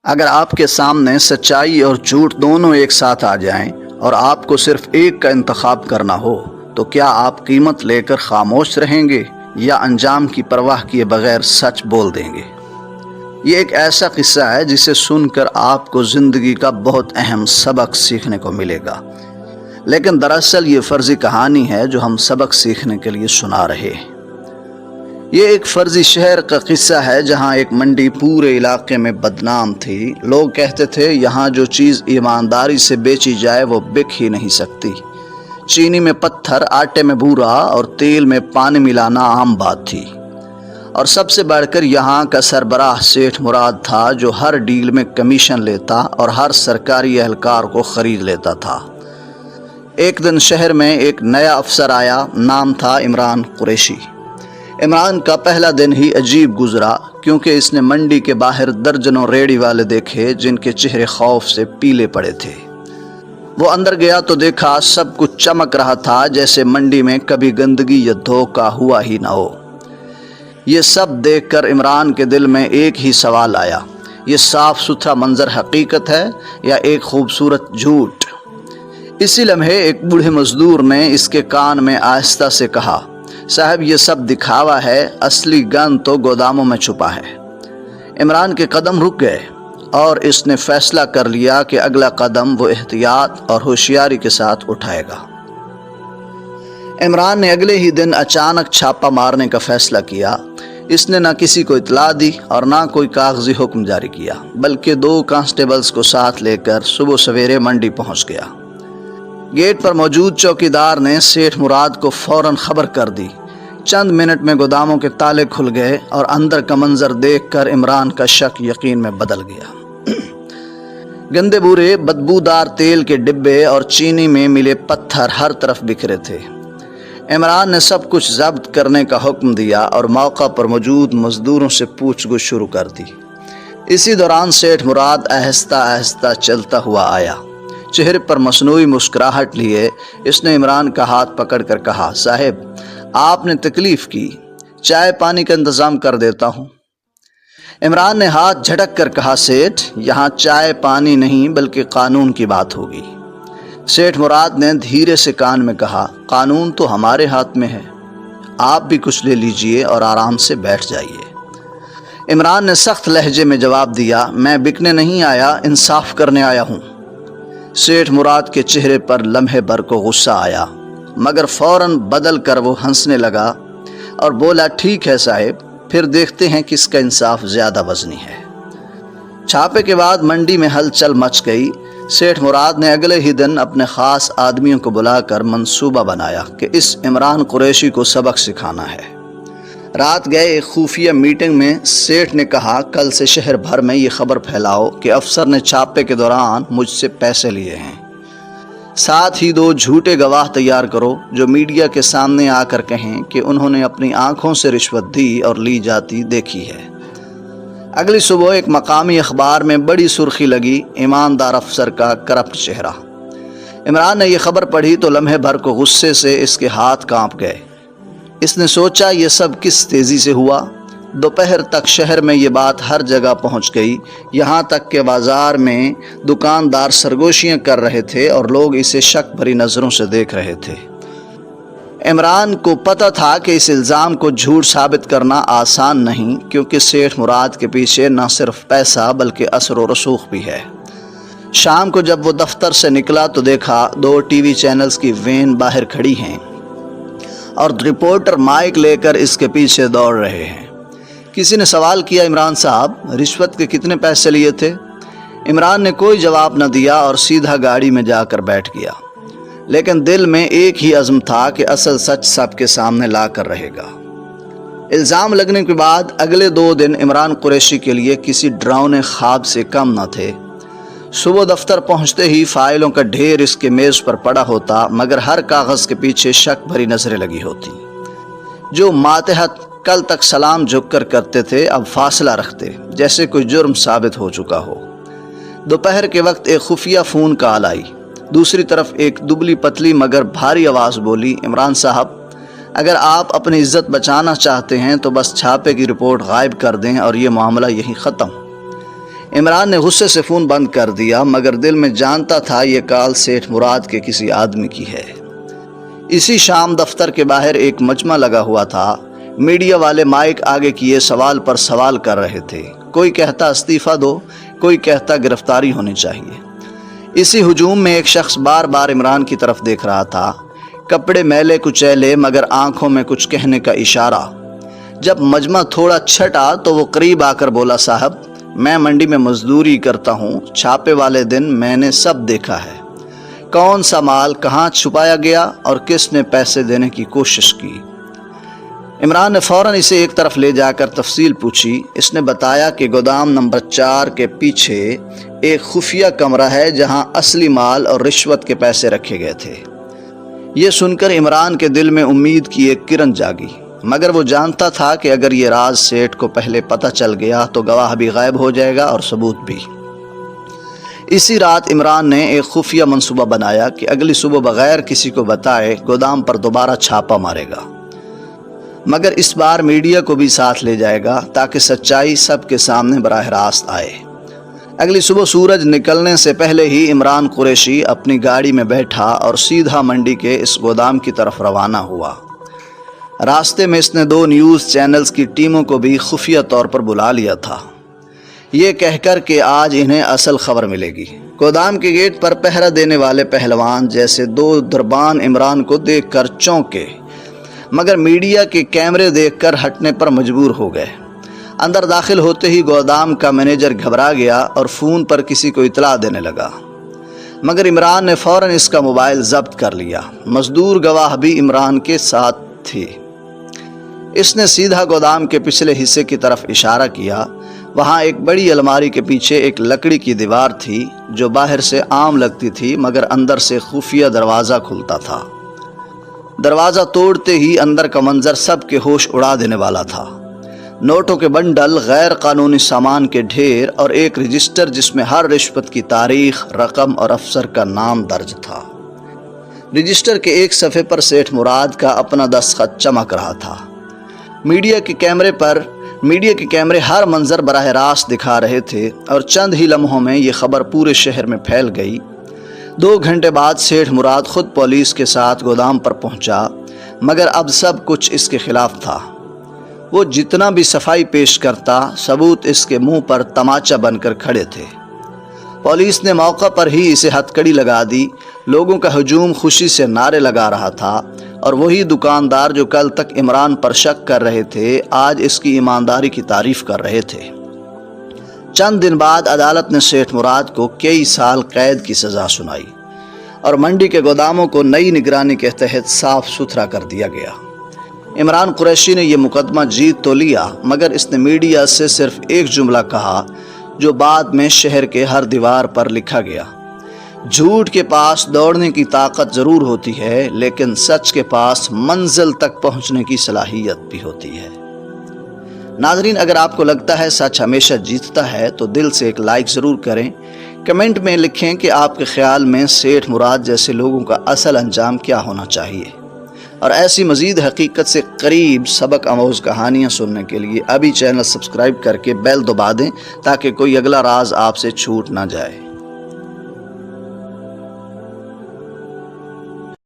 اگر آپ کے سامنے سچائی اور جھوٹ دونوں ایک ساتھ آ جائیں اور آپ کو صرف ایک کا انتخاب کرنا ہو تو کیا آپ قیمت لے کر خاموش رہیں گے یا انجام کی پرواہ کیے بغیر سچ بول دیں گے؟ یہ ایک ایسا قصہ ہے جسے سن کر آپ کو زندگی کا بہت اہم سبق سیکھنے کو ملے گا، لیکن دراصل یہ فرضی کہانی ہے جو ہم سبق سیکھنے کے لیے سنا رہے ہیں۔ یہ ایک فرضی شہر کا قصہ ہے جہاں ایک منڈی پورے علاقے میں بدنام تھی۔ لوگ کہتے تھے یہاں جو چیز ایمانداری سے بیچی جائے وہ بک ہی نہیں سکتی۔ چینی میں پتھر، آٹے میں بورا اور تیل میں پانی ملانا عام بات تھی، اور سب سے بڑھ کر یہاں کا سربراہ سیٹھ مراد تھا جو ہر ڈیل میں کمیشن لیتا اور ہر سرکاری اہلکار کو خرید لیتا تھا۔ ایک دن شہر میں ایک نیا افسر آیا، نام تھا عمران قریشی۔ عمران کا پہلا دن ہی عجیب گزرا کیونکہ اس نے منڈی کے باہر درجنوں ریڑھی والے دیکھے جن کے چہرے خوف سے پیلے پڑے تھے۔ وہ اندر گیا تو دیکھا سب کچھ چمک رہا تھا جیسے منڈی میں کبھی گندگی یا دھوکہ ہوا ہی نہ ہو۔ یہ سب دیکھ کر عمران کے دل میں ایک ہی سوال آیا، یہ صاف ستھرا منظر حقیقت ہے یا ایک خوبصورت جھوٹ؟ اسی لمحے ایک بوڑھے مزدور نے اس کے کان میں آہستہ سے کہا، صاحب یہ سب دکھاوا ہے، اصلی گن تو گوداموں میں چھپا ہے۔ عمران کے قدم رک گئے اور اس نے فیصلہ کر لیا کہ اگلا قدم وہ احتیاط اور ہوشیاری کے ساتھ اٹھائے گا۔ عمران نے اگلے ہی دن اچانک چھاپا مارنے کا فیصلہ کیا۔ اس نے نہ کسی کو اطلاع دی اور نہ کوئی کاغذی حکم جاری کیا، بلکہ 2 کانسٹیبلز کو ساتھ لے کر صبح سویرے منڈی پہنچ گیا۔ گیٹ پر موجود چوکیدار نے سیٹھ مراد کو فوراً خبر کر دی۔ چند منٹ میں گوداموں کے تالے کھل گئے اور اندر کا منظر دیکھ کر عمران کا شک یقین میں بدل گیا۔ گندے بورے، بدبودار تیل کے ڈبے اور چینی میں ملے پتھر ہر طرف بکھرے تھے۔ عمران نے سب کچھ ضبط کرنے کا حکم دیا اور موقع پر موجود مزدوروں سے پوچھ گچھ شروع کر دی۔ اسی دوران سیٹھ مراد آہستہ آہستہ چلتا ہوا آیا۔ چہرے پر مصنوعی مسکراہٹ لیے اس نے عمران کا ہاتھ پکڑ کر کہا، صاحب آپ نے تکلیف کی، چائے پانی کا انتظام کر دیتا ہوں۔ عمران نے ہاتھ جھٹک کر کہا، سیٹھ یہاں چائے پانی نہیں بلکہ قانون کی بات ہوگی۔ سیٹھ مراد نے دھیرے سے کان میں کہا، قانون تو ہمارے ہاتھ میں ہے، آپ بھی کچھ لے لیجئے اور آرام سے بیٹھ جائیے۔ عمران نے سخت لہجے میں جواب دیا، میں بکنے نہیں آیا، انصاف کرنے آیا ہوں۔ سیٹھ مراد کے چہرے پر لمحے بھر کو غصہ آیا، مگر فوراً بدل کر وہ ہنسنے لگا اور بولا، ٹھیک ہے صاحب، پھر دیکھتے ہیں کس کا انصاف زیادہ وزنی ہے۔ چھاپے کے بعد منڈی میں ہلچل مچ گئی۔ سیٹھ مراد نے اگلے ہی دن اپنے خاص آدمیوں کو بلا کر منصوبہ بنایا کہ اس عمران قریشی کو سبق سکھانا ہے۔ رات گئے ایک خفیہ میٹنگ میں سیٹھ نے کہا، کل سے شہر بھر میں یہ خبر پھیلاؤ کہ افسر نے چھاپے کے دوران مجھ سے پیسے لیے ہیں۔ ساتھ ہی 2 جھوٹے گواہ تیار کرو جو میڈیا کے سامنے آ کر کہیں کہ انہوں نے اپنی آنکھوں سے رشوت دی اور لی جاتی دیکھی ہے۔ اگلی صبح ایک مقامی اخبار میں بڑی سرخی لگی، ایماندار افسر کا کرپٹ چہرہ۔ عمران نے یہ خبر پڑھی تو لمحے بھر کو غصے سے اس کے ہاتھ کانپ گئے۔ اس نے سوچا یہ سب کس تیزی سے ہوا۔ دوپہر تک شہر میں یہ بات ہر جگہ پہنچ گئی، یہاں تک کہ بازار میں دکاندار سرگوشیاں کر رہے تھے اور لوگ اسے شک بھری نظروں سے دیکھ رہے تھے۔ عمران کو پتہ تھا کہ اس الزام کو جھوٹ ثابت کرنا آسان نہیں، کیونکہ سیٹھ مراد کے پیچھے نہ صرف پیسہ بلکہ اثر و رسوخ بھی ہے۔ شام کو جب وہ دفتر سے نکلا تو دیکھا 2 ٹی وی چینلز کی وین باہر کھڑی ہیں اور رپورٹر مائک لے کر اس کے پیچھے دوڑ رہے ہیں۔ کسی نے سوال کیا، عمران صاحب رشوت کے کتنے پیسے لیے تھے؟ عمران نے کوئی جواب نہ دیا اور سیدھا گاڑی میں جا کر بیٹھ گیا، لیکن دل میں ایک ہی عزم تھا کہ اصل سچ سب کے سامنے لا کر رہے گا۔ الزام لگنے کے بعد اگلے 2 دن عمران قریشی کے لیے کسی ڈراؤنے خواب سے کم نہ تھے۔ صبح دفتر پہنچتے ہی فائلوں کا ڈھیر اس کے میز پر پڑا ہوتا، مگر ہر کاغذ کے پیچھے شک بھری نظریں لگی ہوتی۔ جو ماتحت کل تک سلام جھک کر کرتے تھے اب فاصلہ رکھتے، جیسے کوئی جرم ثابت ہو چکا ہو۔ دوپہر کے وقت ایک خفیہ فون کال آئی۔ دوسری طرف ایک دبلی پتلی مگر بھاری آواز بولی، عمران صاحب اگر آپ اپنی عزت بچانا چاہتے ہیں تو بس چھاپے کی رپورٹ غائب کر دیں اور یہ معاملہ یہیں ختم۔ عمران نے غصے سے فون بند کر دیا، مگر دل میں جانتا تھا یہ کال سیٹھ مراد کے کسی آدمی کی ہے۔ اسی شام دفتر کے باہر ایک مجمع لگا ہوا تھا۔ میڈیا والے مائک آگے کیے سوال پر سوال کر رہے تھے۔ کوئی کہتا استعفیٰ دو، کوئی کہتا گرفتاری ہونی چاہیے۔ اسی ہجوم میں ایک شخص بار بار عمران کی طرف دیکھ رہا تھا، کپڑے میلے کچیلے مگر آنکھوں میں کچھ کہنے کا اشارہ۔ جب مجمع تھوڑا چھٹا تو وہ قریب آ کر بولا، صاحب میں منڈی میں مزدوری کرتا ہوں، چھاپے والے دن میں نے سب دیکھا ہے، کون سا مال کہاں چھپایا گیا اور کس نے پیسے دینے کی کوشش کی۔ عمران نے فوراً اسے ایک طرف لے جا کر تفصیل پوچھی۔ اس نے بتایا کہ گودام نمبر 4 کے پیچھے ایک خفیہ کمرہ ہے جہاں اصلی مال اور رشوت کے پیسے رکھے گئے تھے۔ یہ سن کر عمران کے دل میں امید کی ایک کرن جاگی، مگر وہ جانتا تھا کہ اگر یہ راز سیٹھ کو پہلے پتہ چل گیا تو گواہ بھی غائب ہو جائے گا اور ثبوت بھی۔ اسی رات عمران نے ایک خفیہ منصوبہ بنایا کہ اگلی صبح بغیر کسی کو بتائے گودام پر دوبارہ چھاپا مارے گا، مگر اس بار میڈیا کو بھی ساتھ لے جائے گا تاکہ سچائی سب کے سامنے براہ راست آئے۔ اگلی صبح سورج نکلنے سے پہلے ہی عمران قریشی اپنی گاڑی میں بیٹھا اور سیدھا منڈی کے اس گودام کی طرف روانہ ہوا۔ راستے میں اس نے 2 نیوز چینلز کی ٹیموں کو بھی خفیہ طور پر بلا لیا تھا، یہ کہہ کر کہ آج انہیں اصل خبر ملے گی۔ گودام کے گیٹ پر پہرا دینے والے پہلوان جیسے 2 دربان عمران کو دیکھ کر چونکے، مگر میڈیا کے کیمرے دیکھ کر ہٹنے پر مجبور ہو گئے۔ اندر داخل ہوتے ہی گودام کا مینیجر گھبرا گیا اور فون پر کسی کو اطلاع دینے لگا، مگر عمران نے فوراً اس کا موبائل ضبط کر لیا۔ مزدور گواہ بھی عمران کے ساتھ تھی۔ اس نے سیدھا گودام کے پچھلے حصے کی طرف اشارہ کیا۔ وہاں ایک بڑی الماری کے پیچھے ایک لکڑی کی دیوار تھی جو باہر سے عام لگتی تھی مگر اندر سے خفیہ دروازہ کھلتا تھا۔ دروازہ توڑتے ہی اندر کا منظر سب کے ہوش اڑا دینے والا تھا۔ نوٹوں کے بنڈل، غیر قانونی سامان کے ڈھیر اور ایک رجسٹر جس میں ہر رشوت کی تاریخ، رقم اور افسر کا نام درج تھا۔ رجسٹر کے ایک صفحے پر سیٹھ مراد کا اپنا دستخط چمک رہا تھا۔ میڈیا کے کیمرے ہر منظر براہ راست دکھا رہے تھے اور چند ہی لمحوں میں یہ خبر پورے شہر میں پھیل گئی۔ 2 گھنٹے بعد سیٹھ مراد خود پولیس کے ساتھ گودام پر پہنچا، مگر اب سب کچھ اس کے خلاف تھا۔ وہ جتنا بھی صفائی پیش کرتا، ثبوت اس کے منہ پر تماچا بن کر کھڑے تھے۔ پولیس نے موقع پر ہی اسے ہتھکڑی لگا دی۔ لوگوں کا ہجوم خوشی سے نعرے لگا رہا تھا اور وہی دکاندار جو کل تک عمران پر شک کر رہے تھے آج اس کی ایمانداری کی تعریف کر رہے تھے۔ چند دن بعد عدالت نے سیٹھ مراد کو کئی سال قید کی سزا سنائی اور منڈی کے گوداموں کو نئی نگرانی کے تحت صاف ستھرا کر دیا گیا۔ عمران قریشی نے یہ مقدمہ جیت تو لیا، مگر اس نے میڈیا سے صرف ایک جملہ کہا جو بعد میں شہر کے ہر دیوار پر لکھا گیا: جھوٹ کے پاس دوڑنے کی طاقت ضرور ہوتی ہے، لیکن سچ کے پاس منزل تک پہنچنے کی صلاحیت بھی ہوتی ہے۔ ناظرین، اگر آپ کو لگتا ہے سچ ہمیشہ جیتتا ہے تو دل سے ایک لائک ضرور کریں۔ کمنٹ میں لکھیں کہ آپ کے خیال میں سیٹھ مراد جیسے لوگوں کا اصل انجام کیا ہونا چاہیے، اور ایسی مزید حقیقت سے قریب سبق آموز کہانیاں سننے کے لیے ابھی چینل سبسکرائب کر کے بیل دبا دیں تاکہ کوئی اگلا راز آپ سے چھوٹ نہ جائے۔